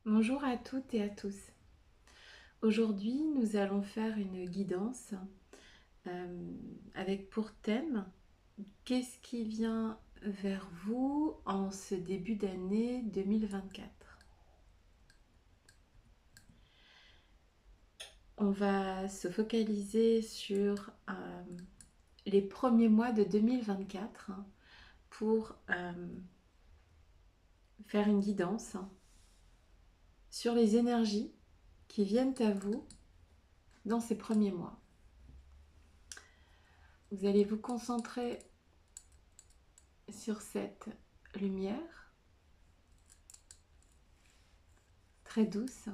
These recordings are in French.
Bonjour à toutes et à tous. Aujourd'hui, nous allons faire une guidance avec pour thème qu'est-ce qui vient vers vous en ce début d'année 2024. On va se focaliser sur les premiers mois de 2024 pour faire une guidance sur les énergies qui viennent à vous dans ces premiers mois. Vous allez vous concentrer sur cette lumière très douce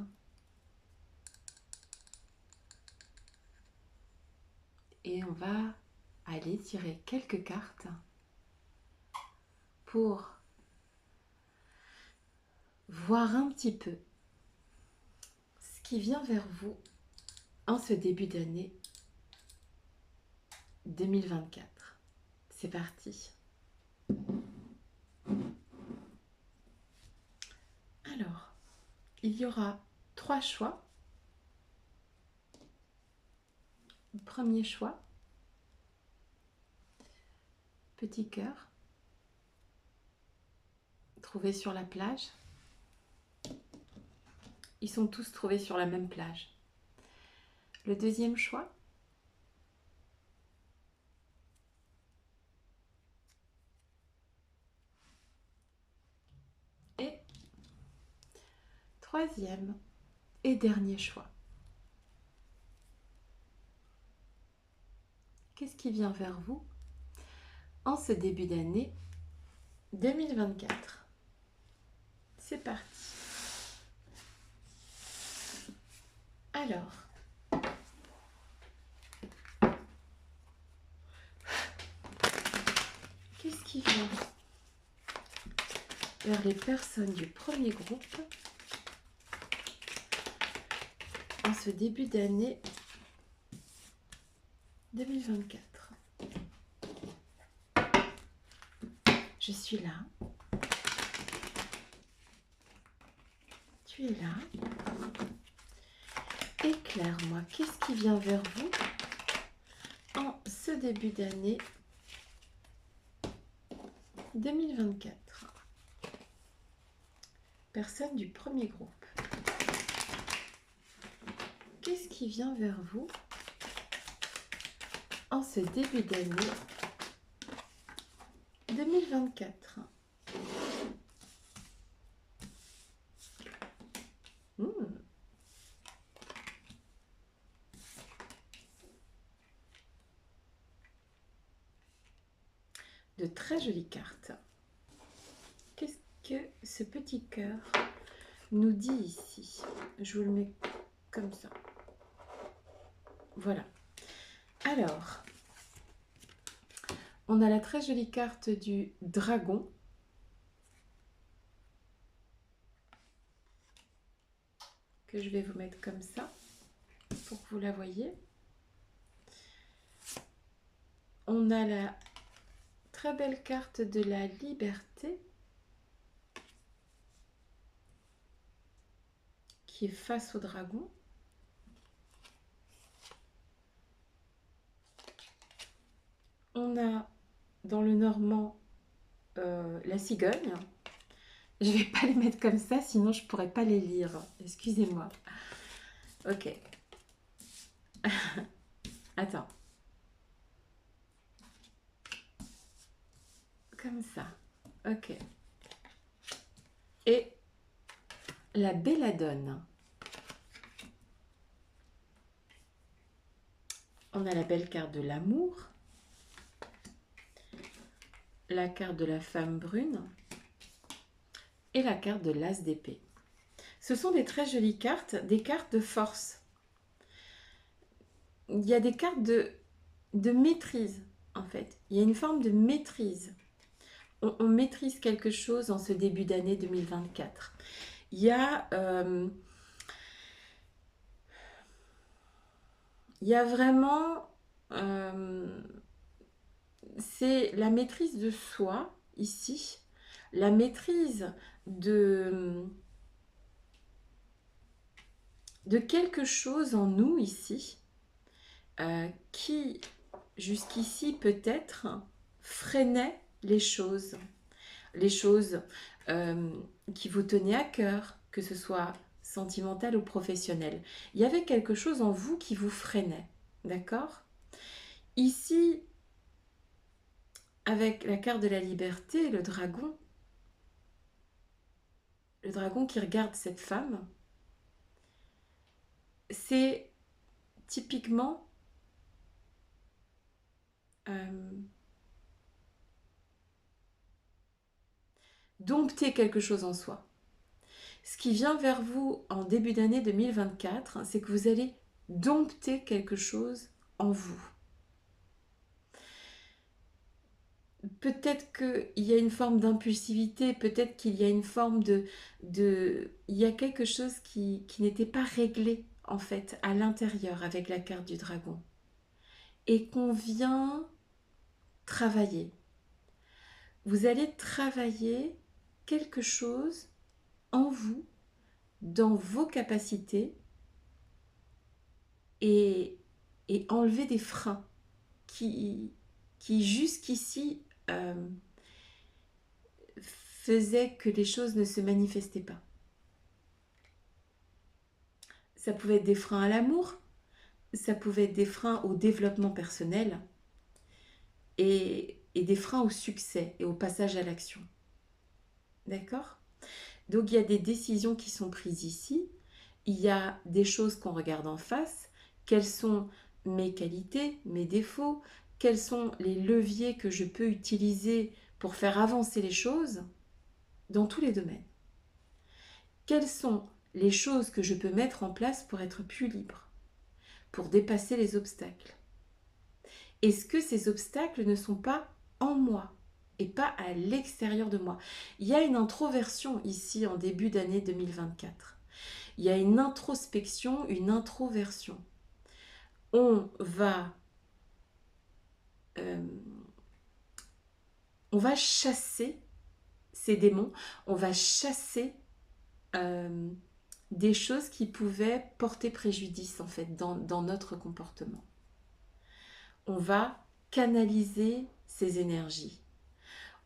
et on va aller tirer quelques cartes pour voir un petit peu ce qui vient vers vous en ce début d'année 2024. C'est parti. Alors, il y aura 3 choix. Premier choix, petit cœur, trouvé sur la plage. Ils sont tous trouvés sur la même plage. Le deuxième choix, et troisième et dernier choix. Qu'est-ce qui vient vers vous en ce début d'année 2024? C'est parti. Alors, qu'est-ce qui vient vers les personnes du premier groupe en ce début d'année 2024? Je suis là. Tu es là. Éclaire-moi, qu'est-ce qui vient vers vous en ce début d'année 2024? Personne du premier groupe. Qu'est-ce qui vient vers vous en ce début d'année 2024? De très jolies cartes. Qu'est-ce que ce petit cœur nous dit ici? Je vous le mets comme ça. Voilà. Alors, on a la très jolie carte du dragon. Que je vais vous mettre comme ça pour que vous la voyez. On a la très belle carte de la liberté qui est face au dragon. On a dans le normand la cigogne. Je vais pas les mettre comme ça, sinon je pourrais pas les lire. Excusez-moi. Ok. Attends. Comme ça. Ok. Et la belladone. On a la belle carte de l'amour. La carte de la femme brune. Et la carte de l'as d'épée. Ce sont des très jolies cartes, des cartes de force. Il y a des cartes de maîtrise, en fait. Il y a une forme de maîtrise. On maîtrise quelque chose en ce début d'année 2024. Il y a vraiment... c'est la maîtrise de soi, ici. La maîtrise de de quelque chose en nous ici qui, jusqu'ici peut-être, freinait les choses euh, qui vous tenaient à cœur, que ce soit sentimental ou professionnel. Il y avait quelque chose en vous qui vous freinait, d'accord? Ici, avec la carte de la liberté, le dragon qui regarde cette femme, c'est typiquement euh, dompter quelque chose en soi. Ce qui vient vers vous en début d'année 2024, c'est que vous allez dompter quelque chose en vous. Peut-être qu'il y a une forme d'impulsivité, peut-être qu'il y a une forme il y a quelque chose qui n'était pas réglé en fait à l'intérieur avec la carte du dragon et qu'on vient travailler. Vous allez travailler quelque chose en vous, dans vos capacités et, et enlever des freins qui jusqu'ici faisaient que les choses ne se manifestaient pas. Ça pouvait être des freins à l'amour, ça pouvait être des freins au développement personnel et des freins au succès et au passage à l'action. D'accord? Donc il y a des décisions qui sont prises ici, il y a des choses qu'on regarde en face, quelles sont mes qualités, mes défauts, quels sont les leviers que je peux utiliser pour faire avancer les choses dans tous les domaines. Quelles sont les choses que je peux mettre en place pour être plus libre, pour dépasser les obstacles? Est-ce que ces obstacles ne sont pas en moi et pas à l'extérieur de moi? Il y a une introversion ici en début d'année 2024. Il y a une introspection, une introversion. On va, euh, on va chasser ces démons, on va chasser euh, des choses qui pouvaient porter préjudice en fait dans notre comportement. On va canaliser ces énergies.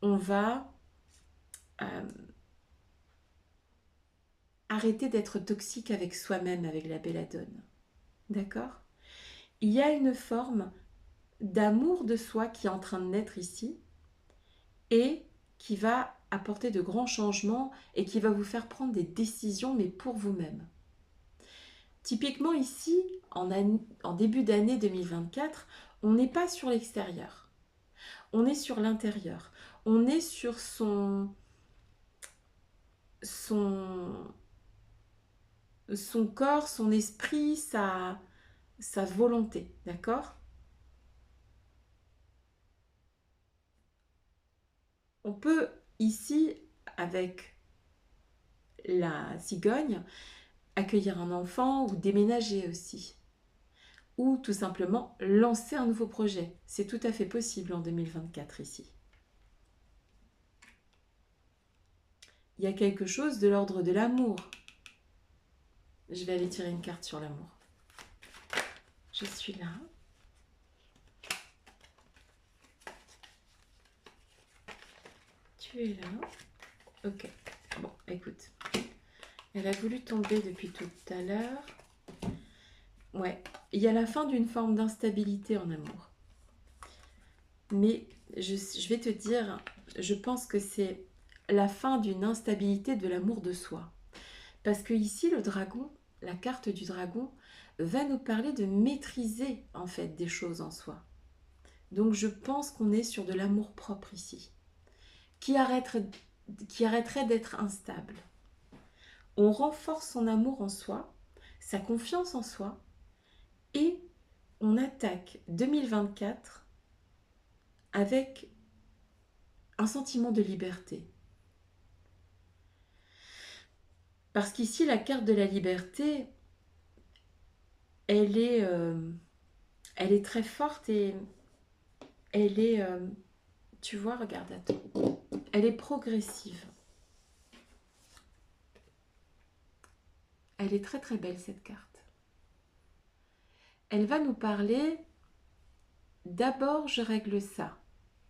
On va euh, arrêter d'être toxique avec soi-même, avec la belladone. D'accord? Il y a une forme d'amour de soi qui est en train de naître ici et qui va apporter de grands changements et qui va vous faire prendre des décisions, mais pour vous-même. Typiquement ici, en début d'année 2024, on n'est pas sur l'extérieur, on est sur l'intérieur, on est sur son, son corps, son esprit, sa volonté, d'accord? On peut ici, avec la cigogne, accueillir un enfant ou déménager aussi. Ou tout simplement lancer un nouveau projet. C'est tout à fait possible en 2024 ici. Il y a quelque chose de l'ordre de l'amour. Je vais aller tirer une carte sur l'amour. Je suis là. Tu es là. Ok. Bon, écoute. Elle a voulu tomber depuis tout à l'heure. Ouais. Il y a la fin d'une forme d'instabilité en amour. Mais je vais te dire, je pense que c'est la fin d'une instabilité de l'amour de soi. Parce que ici, le dragon, la carte du dragon, va nous parler de maîtriser en fait des choses en soi. Donc je pense qu'on est sur de l'amour propre ici, qui arrêterait d'être instable. On renforce son amour en soi, sa confiance en soi, et on attaque 2024 avec un sentiment de liberté. Parce qu'ici, la carte de la liberté, elle est très forte et elle est, tu vois, regarde, attends, elle est progressive. Elle est très très belle cette carte. elle va nous parler, d'abord je règle ça,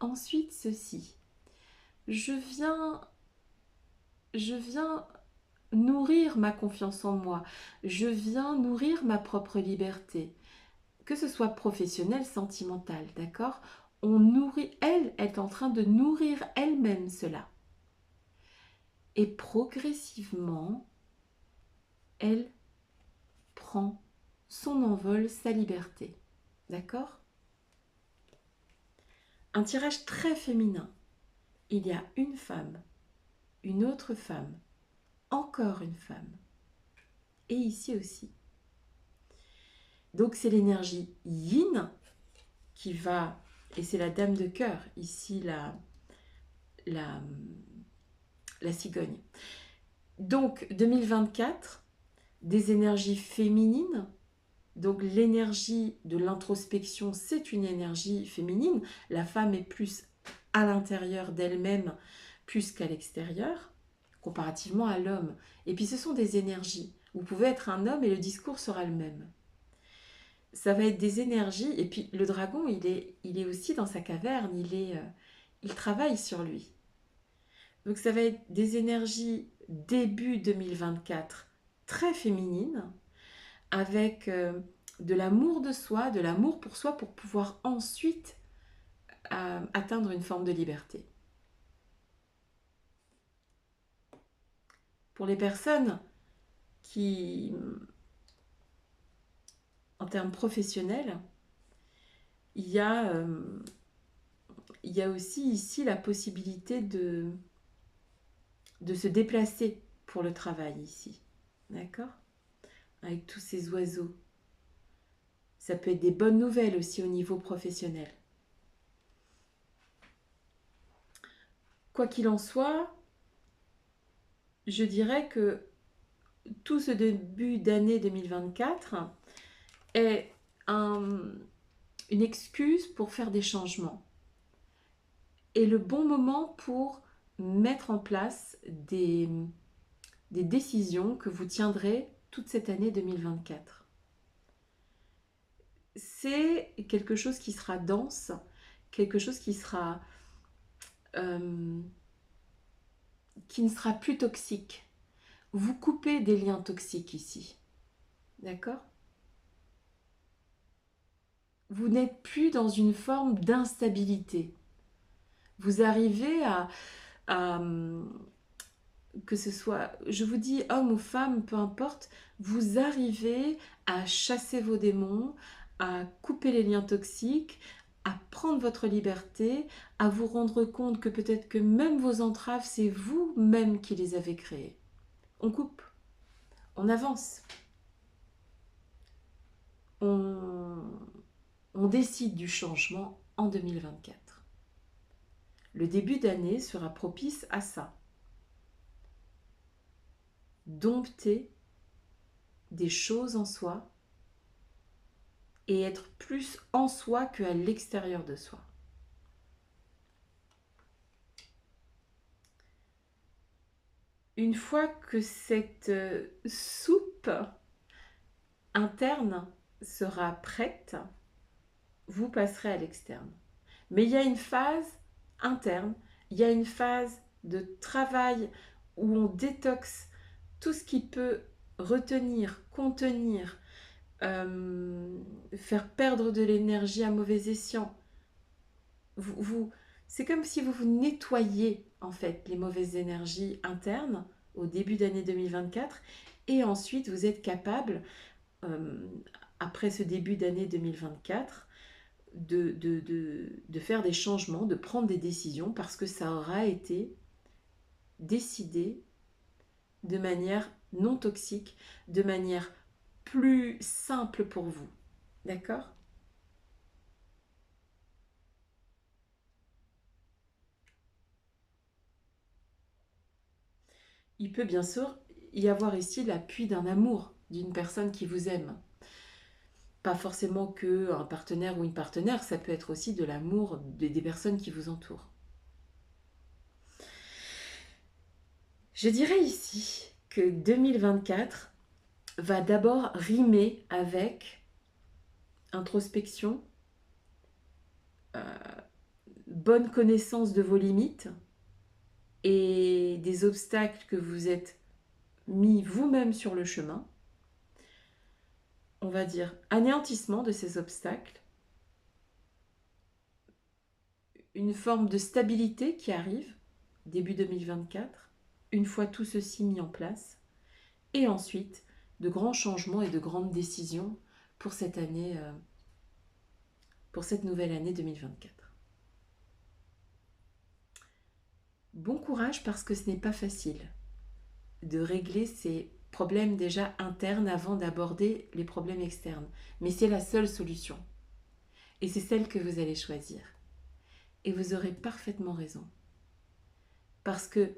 ensuite ceci. Je viens nourrir ma confiance en moi, je viens nourrir ma propre liberté, que ce soit professionnel, sentimental, d'accord? On nourrit, elle est en train de nourrir elle-même cela. Et progressivement, elle prend son envol, sa liberté. D'accord? Un tirage très féminin. Il y a une femme, une autre femme, encore une femme. Et ici aussi. Donc c'est l'énergie yin qui va, et c'est la dame de cœur, ici la, la cigogne. Donc 2024, des énergies féminines. Donc l'énergie de l'introspection, c'est une énergie féminine. La femme est plus à l'intérieur d'elle-même plus qu'à l'extérieur, comparativement à l'homme. Et puis ce sont des énergies. Vous pouvez être un homme et le discours sera le même. Ça va être des énergies. Et puis le dragon, il est aussi dans sa caverne. Il travaille sur lui. Donc ça va être des énergies début 2024 très féminines, avec de l'amour de soi, de l'amour pour soi, pour pouvoir ensuite atteindre une forme de liberté. Pour les personnes qui, en termes professionnels, il y a, il y a aussi ici la possibilité de se déplacer pour le travail ici. D'accord? Avec tous ces oiseaux. Ça peut être des bonnes nouvelles aussi au niveau professionnel. Quoi qu'il en soit, je dirais que tout ce début d'année 2024 est une excuse pour faire des changements. Et le bon moment pour mettre en place des décisions que vous tiendrez toute cette année 2024. C'est quelque chose qui sera dense, quelque chose qui sera qui ne sera plus toxique. Vous coupez des liens toxiques ici. D'accord? Vous n'êtes plus dans une forme d'instabilité. Vous arrivez à que ce soit, je vous dis homme ou femme, peu importe, vous arrivez à chasser vos démons, à couper les liens toxiques, à prendre votre liberté, à vous rendre compte que peut-être que même vos entraves, c'est vous-même qui les avez créées. On coupe, on avance, on, on décide du changement en 2024. Le début d'année sera propice à ça. Dompter des choses en soi et être plus en soi qu'à l'extérieur de soi. Une fois que cette soupe interne sera prête, vous passerez à l'externe. Mais il y a une phase interne, il y a une phase de travail où on détoxe tout ce qui peut retenir, contenir, faire perdre de l'énergie à mauvais escient. C'est comme si vous vous nettoyiez en fait les mauvaises énergies internes au début d'année 2024 et ensuite vous êtes capable, euh, après ce début d'année 2024, de faire des changements, de prendre des décisions parce que ça aura été décidé de manière non toxique, de manière plus simple pour vous. D'accord? Il peut bien sûr y avoir ici l'appui d'un amour, d'une personne qui vous aime. Pas forcément qu'un partenaire ou une partenaire, ça peut être aussi de l'amour des personnes qui vous entourent. Je dirais ici que 2024 va d'abord rimer avec introspection, bonne connaissance de vos limites et des obstacles que vous êtes mis vous-même sur le chemin. On va dire anéantissement de ces obstacles, une forme de stabilité qui arrive début 2024, une fois tout ceci mis en place, et ensuite de grands changements et de grandes décisions pour cette année, pour cette nouvelle année 2024. Bon courage parce que ce n'est pas facile de régler ces problèmes déjà internes avant d'aborder les problèmes externes. Mais c'est la seule solution. Et c'est celle que vous allez choisir. Et vous aurez parfaitement raison. Parce que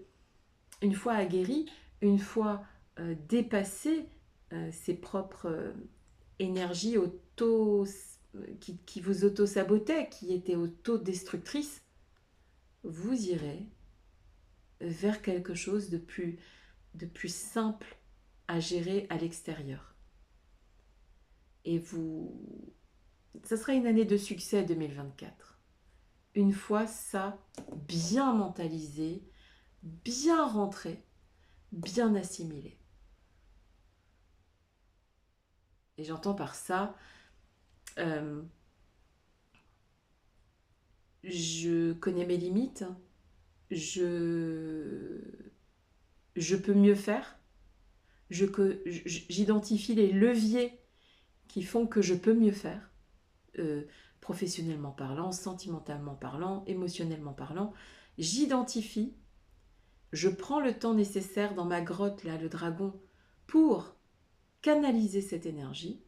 une fois aguerri, une fois dépassé ses propres énergies qui vous auto-sabotaient, qui étaient auto-destructrices, vous irez vers quelque chose de plus simple à gérer à l'extérieur. Et ça sera une année de succès 2024. Une fois ça bien mentalisé, bien rentré, bien assimilé. Et j'entends par ça, je connais mes limites, je peux mieux faire, j'identifie les leviers qui font que je peux mieux faire, professionnellement parlant, sentimentalement parlant, émotionnellement parlant. J'identifie, je prends le temps nécessaire dans ma grotte, là, le dragon, pour canaliser cette énergie.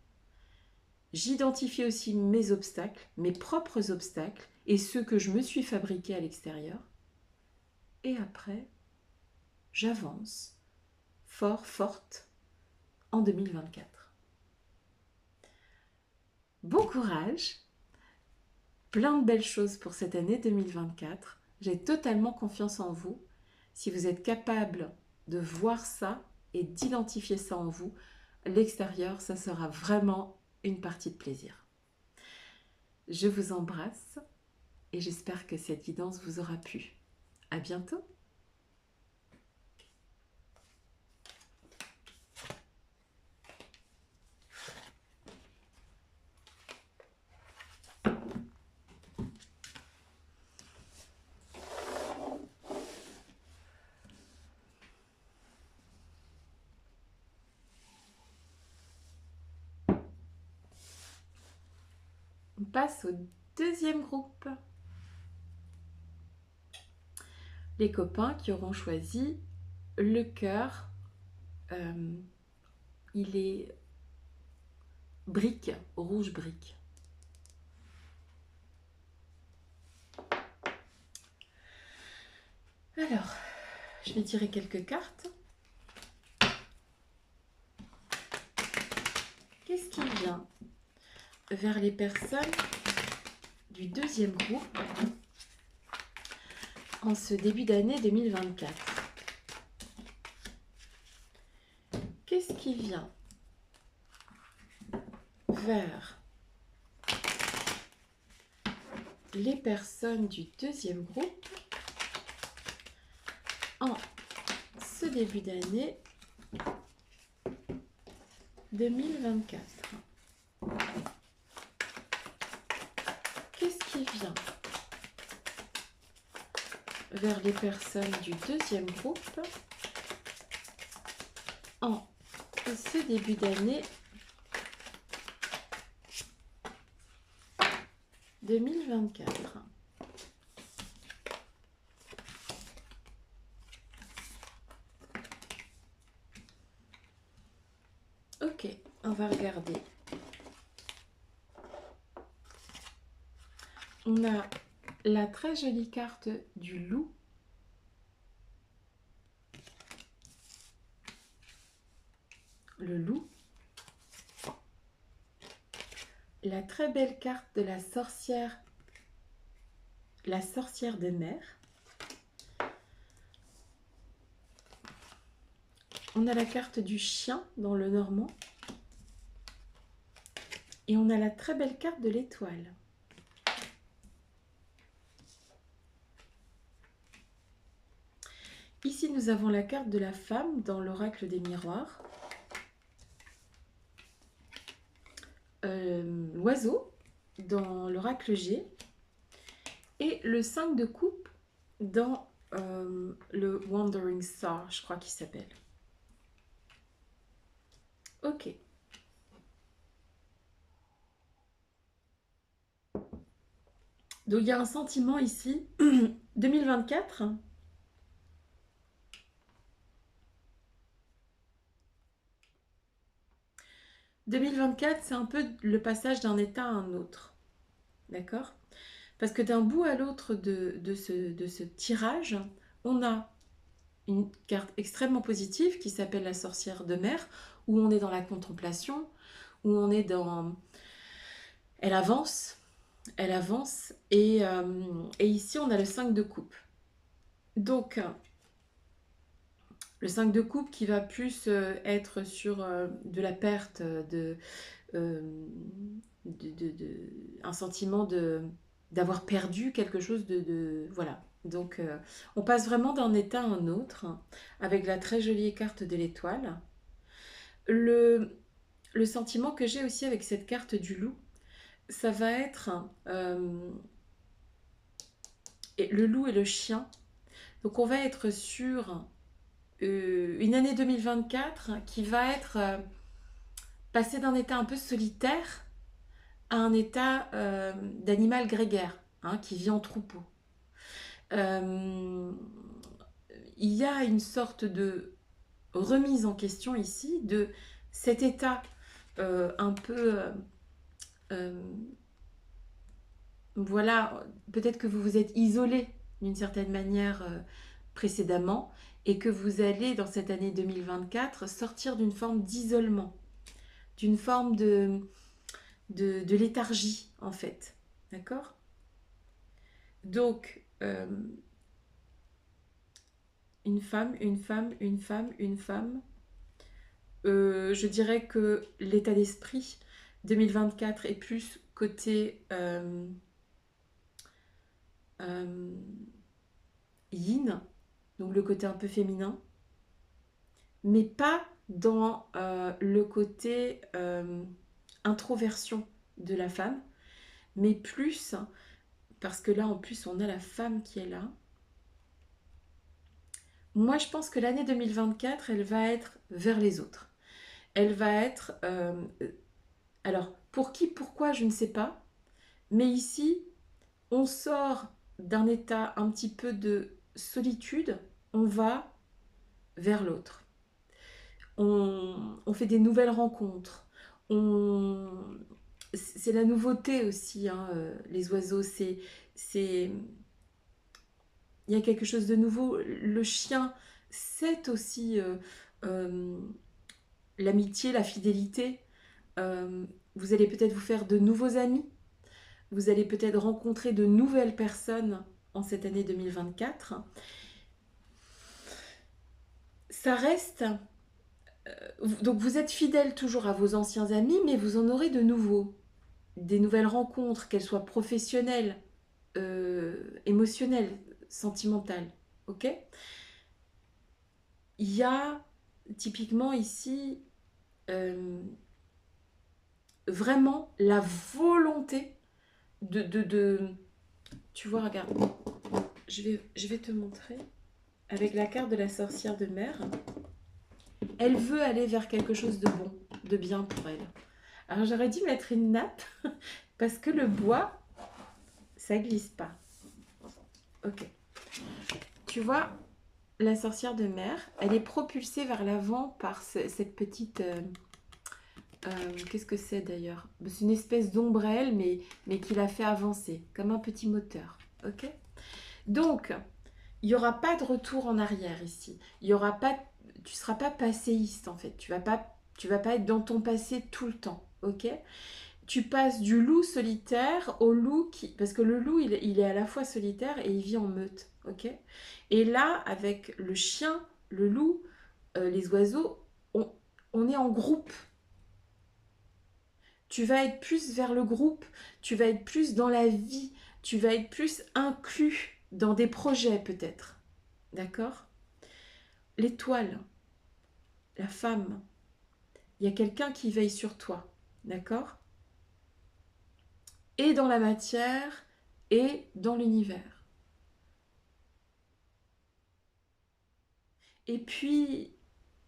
J'identifie aussi mes obstacles, mes propres obstacles, et ceux que je me suis fabriqués à l'extérieur. Et après, j'avance, forte, en 2024. Bon courage, plein de belles choses pour cette année 2024. J'ai totalement confiance en vous. Si vous êtes capable de voir ça et d'identifier ça en vous, l'extérieur, ça sera vraiment une partie de plaisir. Je vous embrasse et j'espère que cette guidance vous aura plu. À bientôt! On passe au deuxième groupe. Les copains qui auront choisi le cœur, il est brique, rouge brique. Alors, je vais tirer quelques cartes. Qu'est-ce qui vient vers les personnes du deuxième groupe en ce début d'année 2024? Qu'est-ce qui vient vers les personnes du deuxième groupe en ce début d'année 2024? Qu'est-ce qui vient vers les personnes du deuxième groupe en ce début d'année 2024? Ok, on va regarder. On a la très jolie carte du loup. Le loup. La très belle carte de la sorcière des mers. On a la carte du chien dans le normand. Et on a la très belle carte de l'étoile. Ici, nous avons la carte de la femme dans l'oracle des miroirs. L'oiseau dans l'oracle G. Et le 5 de coupe dans le Wandering Star, je crois qu'il s'appelle. Ok. Donc il y a un sentiment ici, 2024. 2024, c'est un peu le passage d'un état à un autre. D'accord? Parce que d'un bout à l'autre de ce tirage, on a une carte extrêmement positive qui s'appelle la sorcière de mer, où on est dans la contemplation, où on est dans... Elle avance, et ici on a le 5 de coupe. Donc, le 5 de coupe qui va plus être sur de la perte, euh, un sentiment d'avoir perdu quelque chose voilà. Donc, on passe vraiment d'un état à un autre, avec la très jolie carte de l'étoile. Le sentiment que j'ai aussi avec cette carte du loup, ça va être le loup et le chien. Donc, on va être sur une année 2024 qui va être passée d'un état un peu solitaire à un état d'animal grégaire, hein, qui vit en troupeau. Euh, il y a une sorte de remise en question ici de cet état un peu... euh, voilà, peut-être que vous vous êtes isolé d'une certaine manière précédemment et que vous allez, dans cette année 2024, sortir d'une forme d'isolement, d'une forme de léthargie, en fait. D'accord? Donc, une femme, une femme, une femme, une femme. Je dirais que l'état d'esprit 2024 est plus côté euh, yin, donc le côté un peu féminin, mais pas dans le côté introversion de la femme, mais plus, parce que là en plus on a la femme qui est là. Moi je pense que l'année 2024, elle va être vers les autres. Elle va être... alors, pour qui, pourquoi, je ne sais pas. Mais ici, on sort d'un état un petit peu de solitude, on va vers l'autre. On fait des nouvelles rencontres. On... C'est la nouveauté aussi, hein, les oiseaux. C'est... Il y a quelque chose de nouveau. Le chien, c'est aussi euh, l'amitié, la fidélité. Vous allez peut-être vous faire de nouveaux amis. Vous allez peut-être rencontrer de nouvelles personnes en cette année 2024. Ça reste... donc vous êtes fidèle toujours à vos anciens amis, mais vous en aurez de nouveaux. Des nouvelles rencontres, qu'elles soient professionnelles, émotionnelles, sentimentales. Ok? Il y a typiquement ici euh, vraiment la volonté de... Tu vois, regarde, je vais te montrer avec la carte de la sorcière de mer. Elle veut aller vers quelque chose de bon, de bien pour elle. Alors j'aurais dû mettre une nappe parce que le bois, ça glisse pas. Ok. Tu vois, la sorcière de mer, elle est propulsée vers l'avant par cette petite... qu'est-ce que c'est d'ailleurs? C'est une espèce d'ombrelle, mais qui la fait avancer, comme un petit moteur. Ok? Donc, il n'y aura pas de retour en arrière ici. Il y aura pas, tu ne seras pas passéiste en fait. Tu vas pas être dans ton passé tout le temps. Ok? Tu passes du loup solitaire au loup qui... Parce que le loup, il est à la fois solitaire et il vit en meute. Ok? Et là, avec le chien, le loup, les oiseaux, on est en groupe. Tu vas être plus vers le groupe, tu vas être plus dans la vie, tu vas être plus inclus dans des projets peut-être. D'accord? L'étoile, la femme, il y a quelqu'un qui veille sur toi. D'accord? Et dans la matière et dans l'univers. Et puis,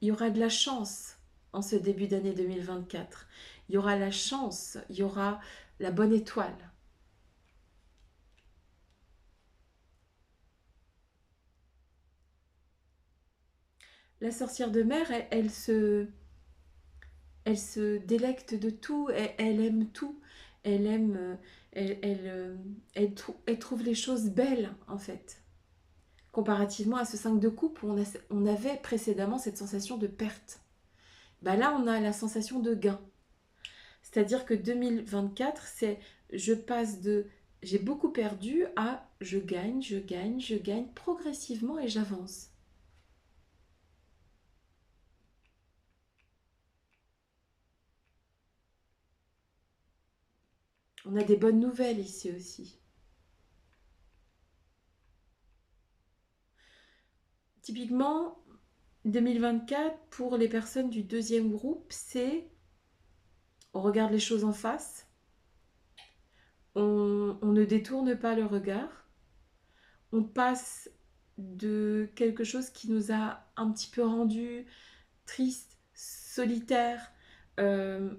il y aura de la chance en ce début d'année 2024. Il y aura la chance, il y aura la bonne étoile. La sorcière de mer, elle se délecte de tout, elle aime tout, elle aime, elle trouve les choses belles en fait. Comparativement à ce 5 de coupe où on avait précédemment cette sensation de perte. Bah là, on a la sensation de gain. C'est-à-dire que 2024, c'est je passe de j'ai beaucoup perdu à je gagne, je gagne, je gagne progressivement et j'avance. On a des bonnes nouvelles ici aussi. Typiquement, 2024, pour les personnes du deuxième groupe, c'est on regarde les choses en face, on ne détourne pas le regard, on passe de quelque chose qui nous a un petit peu rendu triste, solitaire, euh,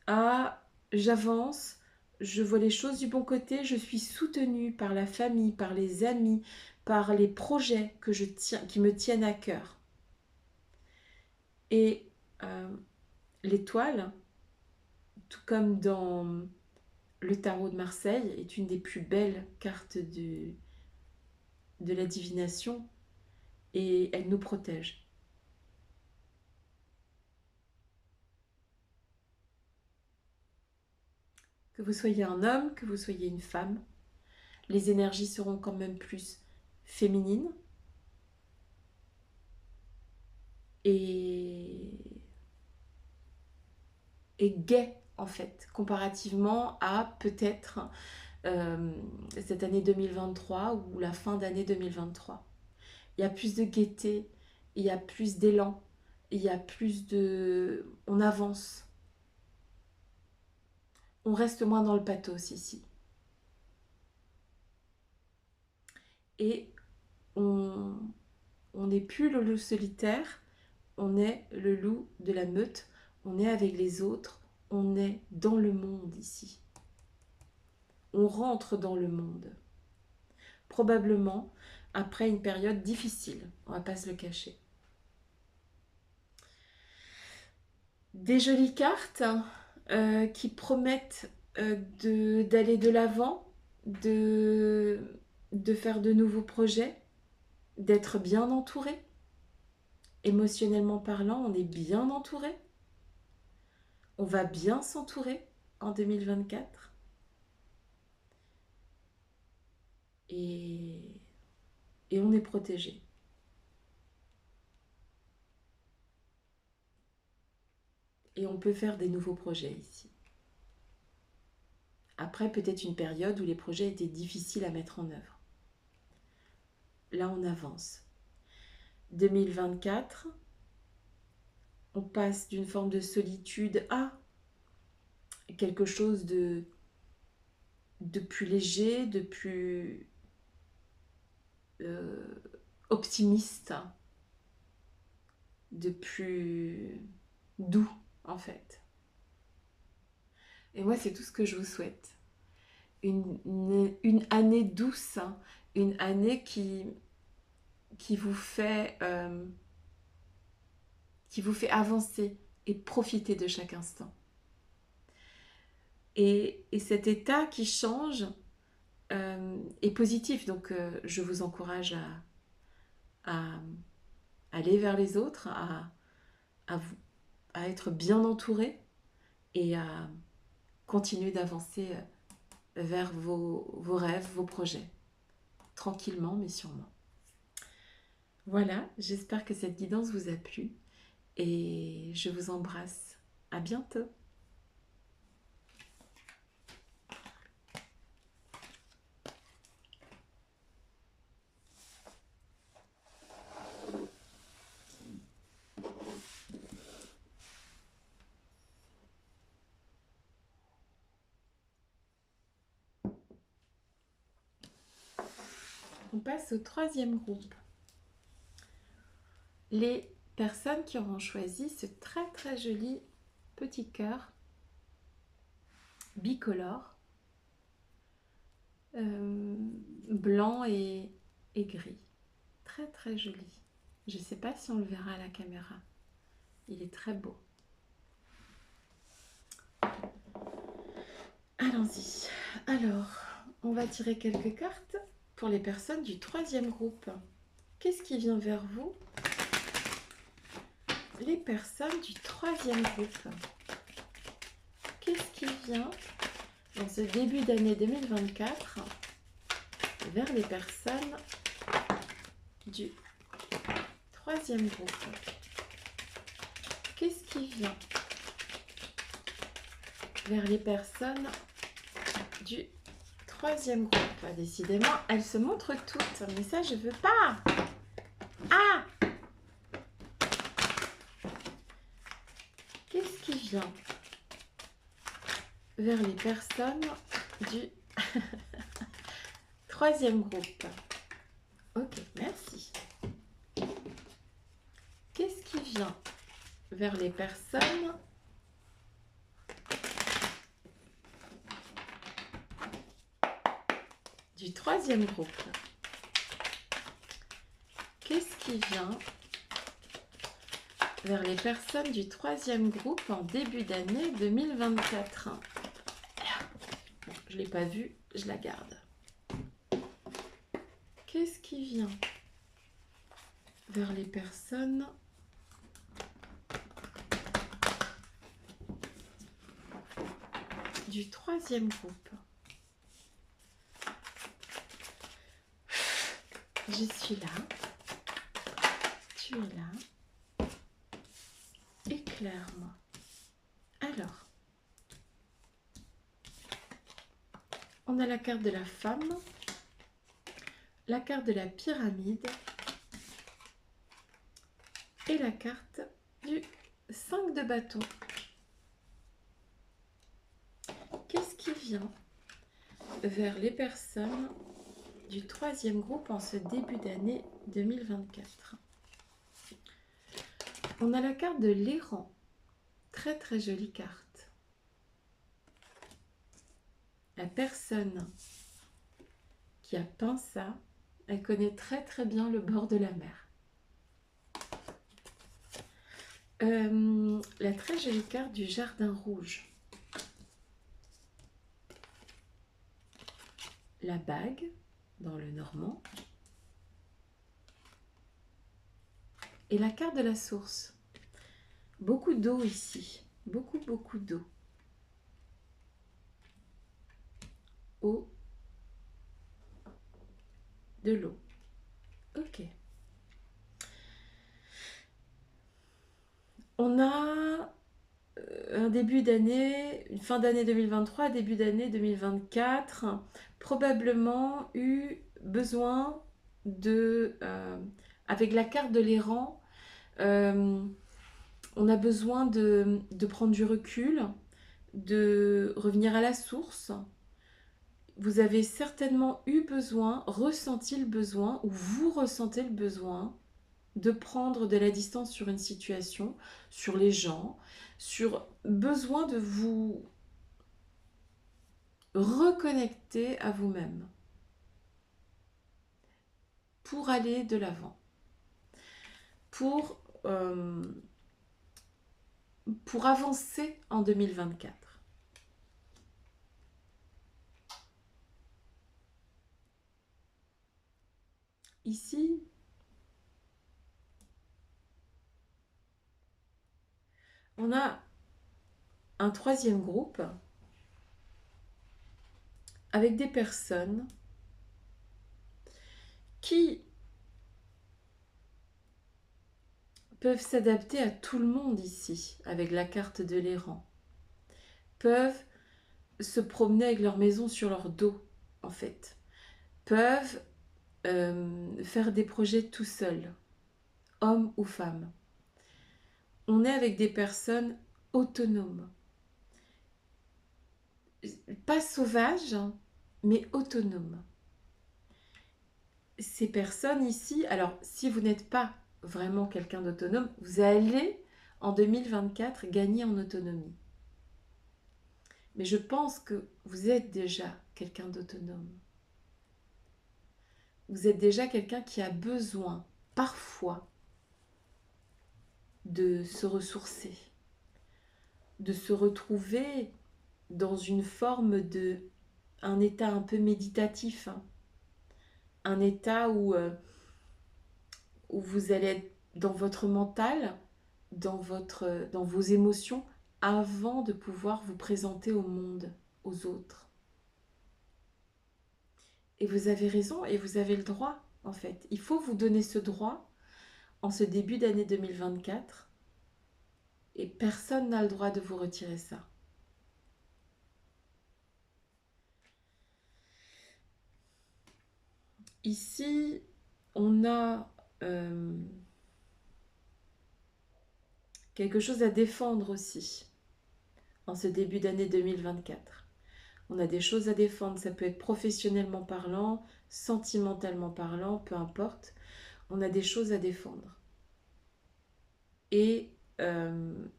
à j'avance, je vois les choses du bon côté, je suis soutenue par la famille, par les amis, par les projets qui me tiennent à cœur. Et euh, l'étoile, tout comme dans le tarot de Marseille, est une des plus belles cartes de la divination et elle nous protège. Que vous soyez un homme, que vous soyez une femme, les énergies seront quand même plus féminines et, et gaies en fait, comparativement à peut-être cette année 2023 ou la fin d'année 2023. Il y a plus de gaieté, il y a plus d'élan, il y a plus de... On avance. On reste moins dans le pathos ici. Et on n'est plus le loup solitaire, on est le loup de la meute, on est avec les autres, on est dans le monde ici. On rentre dans le monde. Probablement après une période difficile, on va pas se le cacher. Des jolies cartes qui promettent d'aller de l'avant, de, de faire de nouveaux projets, d'être bien entouré. Émotionnellement parlant, on est bien entouré. On va bien s'entourer en 2024. Et, et on est protégé. Et on peut faire des nouveaux projets ici. Après, peut-être une période où les projets étaient difficiles à mettre en œuvre. Là, on avance. 2024, on passe d'une forme de solitude à quelque chose de plus léger, de plus euh, optimiste, de plus doux en fait. Et moi, c'est tout ce que je vous souhaite. Une année douce, hein, une année qui vous fait avancer et profiter de chaque instant. Et cet état qui change est positif. Donc, je vous encourage à aller vers les autres, à, vous, à être bien entouré et à continuer d'avancer vers vos rêves, vos projets. Tranquillement, mais sûrement. Voilà, j'espère que cette guidance vous a plu et je vous embrasse. À bientôt. On passe au troisième groupe. Les personnes qui auront choisi ce très très joli petit cœur bicolore, blanc et gris. Très très joli. Je ne sais pas si on le verra à la caméra. Il est très beau. Allons-y. Alors, on va tirer quelques cartes pour les personnes du troisième groupe. Qu'est-ce qui vient vers vous? Les personnes du troisième groupe. Qu'est-ce qui vient dans ce début d'année 2024 vers les personnes du troisième groupe? Qu'est-ce qui vient vers les personnes du troisième groupe? Décidément, elles se montrent toutes, mais ça, je veux pas. Ah! Qu'est-ce qui vient vers les personnes du troisième groupe? Ok, merci. Qu'est-ce qui vient vers les personnes du troisième groupe? Qu'est-ce qui vient vers les personnes du troisième groupe en début d'année 2024? Bon, je ne l'ai pas vue, je la garde. Qu'est-ce qui vient vers les personnes du troisième groupe? Je suis là. Tu es là. Éclaire-moi. Alors, on a la carte de la femme, la carte de la pyramide et la carte du 5 de bâton. Qu'est-ce qui vient vers les personnes du troisième groupe en ce début d'année 2024? On a la carte de l'errant. Très très jolie carte. La personne qui a peint ça, elle connaît très très bien le bord de la mer. La très jolie carte du jardin rouge. La bague dans le normand. Et la carte de la source. Beaucoup d'eau ici. Beaucoup d'eau. Eau. De l'eau. Ok. On a un début d'année, une fin d'année 2023, début d'année 2024, probablement eu besoin de, avec la carte de l'errant, on a besoin de prendre du recul, de revenir à la source. Vous avez certainement eu besoin, ressenti le besoin, ou vous ressentez le besoin de prendre de la distance sur une situation, sur les gens, sur besoin de vous reconnecter à vous-même pour aller de l'avant, pour avancer en 2024. Ici, on a un troisième groupe avec des personnes qui peuvent s'adapter à tout le monde ici, avec la carte de l'errant. Peuvent se promener avec leur maison sur leur dos, en fait. Peuvent faire des projets tout seuls, hommes ou femmes. On est avec des personnes autonomes. Pas sauvages, mais autonomes. ces personnes ici, alors si vous n'êtes pas vraiment quelqu'un d'autonome, vous allez en 2024 gagner en autonomie. Mais je pense que vous êtes déjà quelqu'un d'autonome. Vous êtes déjà quelqu'un qui a besoin, parfois, de se ressourcer, de se retrouver dans une forme de... un état un peu méditatif, hein. Un état où vous allez être dans votre mental, dans vos émotions, avant de pouvoir vous présenter au monde, aux autres. Et vous avez raison et vous avez le droit, en fait. Il faut vous donner ce droit en ce début d'année 2024 et personne n'a le droit de vous retirer ça. Ici, on a quelque chose à défendre aussi en ce début d'année 2024. On a des choses à défendre, ça peut être professionnellement parlant, sentimentalement parlant, peu importe. On a des choses à défendre. Et il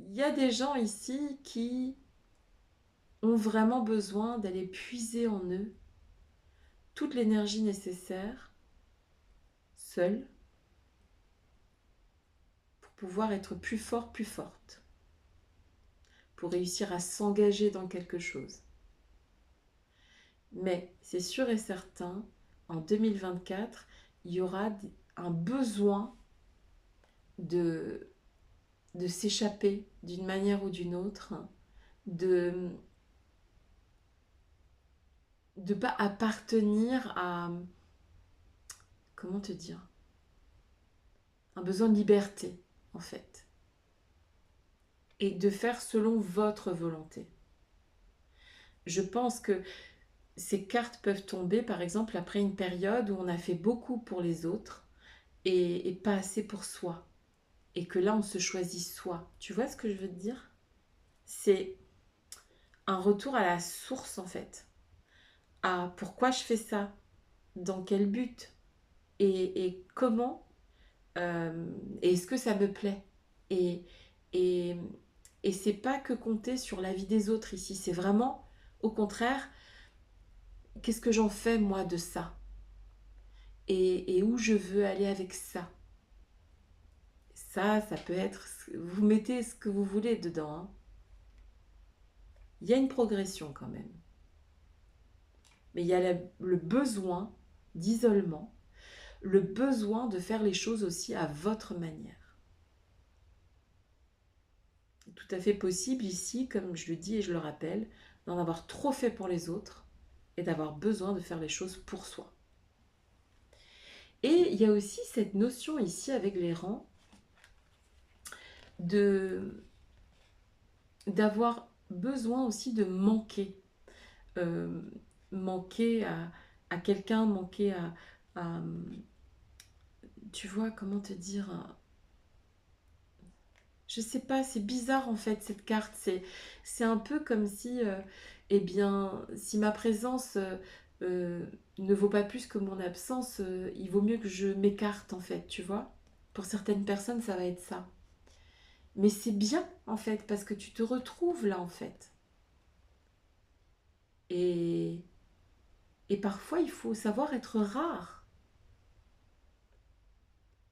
y a des gens ici qui ont vraiment besoin d'aller puiser en eux toute l'énergie nécessaire, seuls, pour pouvoir être plus fort, plus forte, pour réussir à s'engager dans quelque chose. Mais c'est sûr et certain, en 2024, il y aura un besoin de, de s'échapper d'une manière ou d'une autre, de ne pas appartenir à, comment te dire, un besoin de liberté, en fait, et de faire selon votre volonté. Je pense que ces cartes peuvent tomber, par exemple, après une période où on a fait beaucoup pour les autres et pas assez pour soi. Et que là, on se choisit soi. Tu vois ce que je veux te dire? C'est un retour à la source, en fait. À pourquoi je fais ça? Dans quel but? Et comment? Et est-ce que ça me plaît? Et, et, et c'est pas que compter sur la vie des autres ici. C'est vraiment, au contraire, qu'est-ce que j'en fais, moi, de ça? Et où je veux aller avec ça? Ça peut être... Vous mettez ce que vous voulez dedans, hein. Il y a une progression quand même. Mais il y a le besoin d'isolement, le besoin de faire les choses aussi à votre manière. C'est tout à fait possible ici, comme je le dis et je le rappelle, d'en avoir trop fait pour les autres et d'avoir besoin de faire les choses pour soi. Et il y a aussi cette notion ici avec les rangs de d'avoir besoin aussi de manquer. Euh, manquer à quelqu'un, manquer à, tu vois, comment te dire, je sais pas, c'est bizarre en fait cette carte, c'est un peu comme si, eh bien, si ma présence euh, ne vaut pas plus que mon absence, il vaut mieux que je m'écarte en fait, tu vois. Pour certaines personnes, ça va être ça. Mais c'est bien en fait, parce que tu te retrouves là en fait. Et, et parfois, il faut savoir être rare,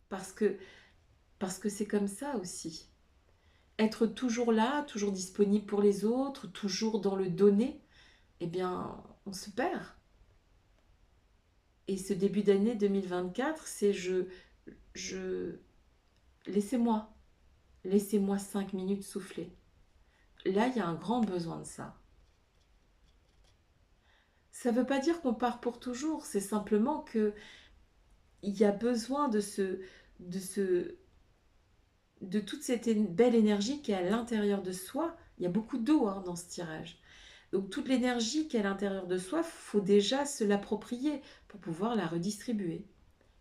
parce que parce que c'est comme ça aussi. Être toujours là, toujours disponible pour les autres, toujours dans le donner, eh bien, on se perd. Et ce début d'année 2024, c'est je, laissez-moi, laissez-moi 5 minutes souffler. Là, il y a un grand besoin de ça. Ça ne veut pas dire qu'on part pour toujours, c'est simplement que il y a besoin de ce, de toute cette belle énergie qui est à l'intérieur de soi. Il y a beaucoup d'eau hein, dans ce tirage. Donc toute l'énergie qui est à l'intérieur de soi, il faut déjà se l'approprier pour pouvoir la redistribuer.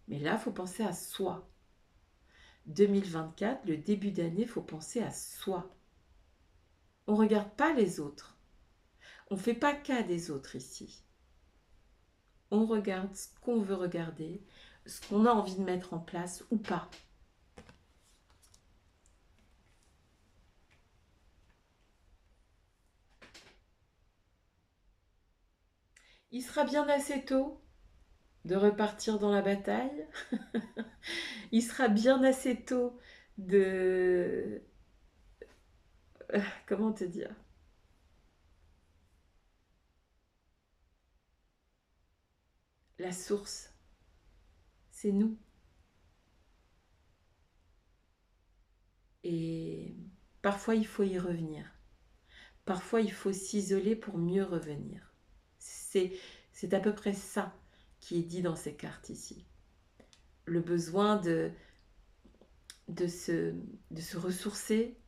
Mais là, il faut penser à soi. 2024, le début d'année, il faut penser à soi. On ne regarde pas les autres. On ne fait pas cas des autres ici. On regarde ce qu'on veut regarder, ce qu'on a envie de mettre en place ou pas. Il sera bien assez tôt de repartir dans la bataille. Il sera bien assez tôt de... comment te dire? La source, c'est nous. Et parfois, il faut y revenir. Parfois, il faut s'isoler pour mieux revenir. C'est à peu près ça qui est dit dans ces cartes ici. Le besoin de, se, de se ressourcer,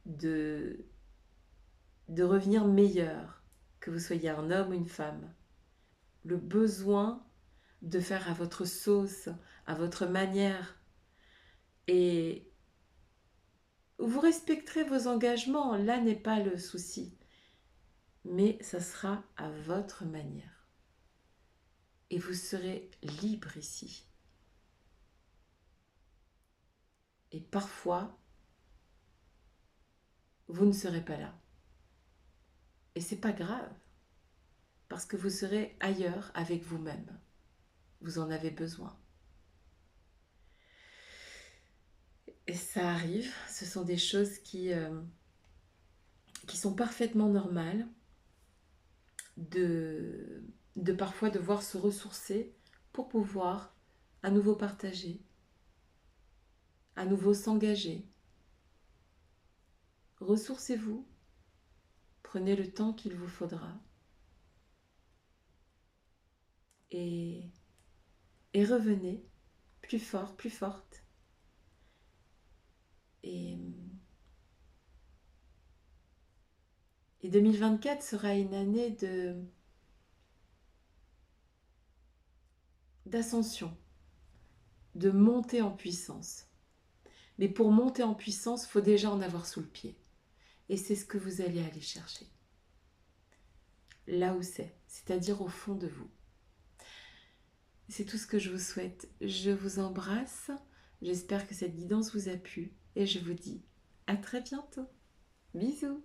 de, de revenir meilleur, que vous soyez un homme ou une femme. Le besoin de faire à votre sauce, à votre manière. Et vous respecterez vos engagements, là n'est pas le souci. Mais ça sera à votre manière. Et vous serez libre ici. Et parfois, vous ne serez pas là. Et c'est pas grave, parce que vous serez ailleurs avec vous-même. Vous en avez besoin. Et ça arrive, ce sont des choses qui sont parfaitement normales, de parfois devoir se ressourcer pour pouvoir à nouveau partager, à nouveau s'engager. Ressourcez-vous, prenez le temps qu'il vous faudra et, et revenez plus fort, plus forte. Et 2024 sera une année d'ascension, de montée en puissance. Mais pour monter en puissance, il faut déjà en avoir sous le pied. Et c'est ce que vous allez aller chercher. Là où c'est-à-dire au fond de vous. C'est tout ce que je vous souhaite. Je vous embrasse. J'espère que cette guidance vous a plu. Et je vous dis à très bientôt. Bisous.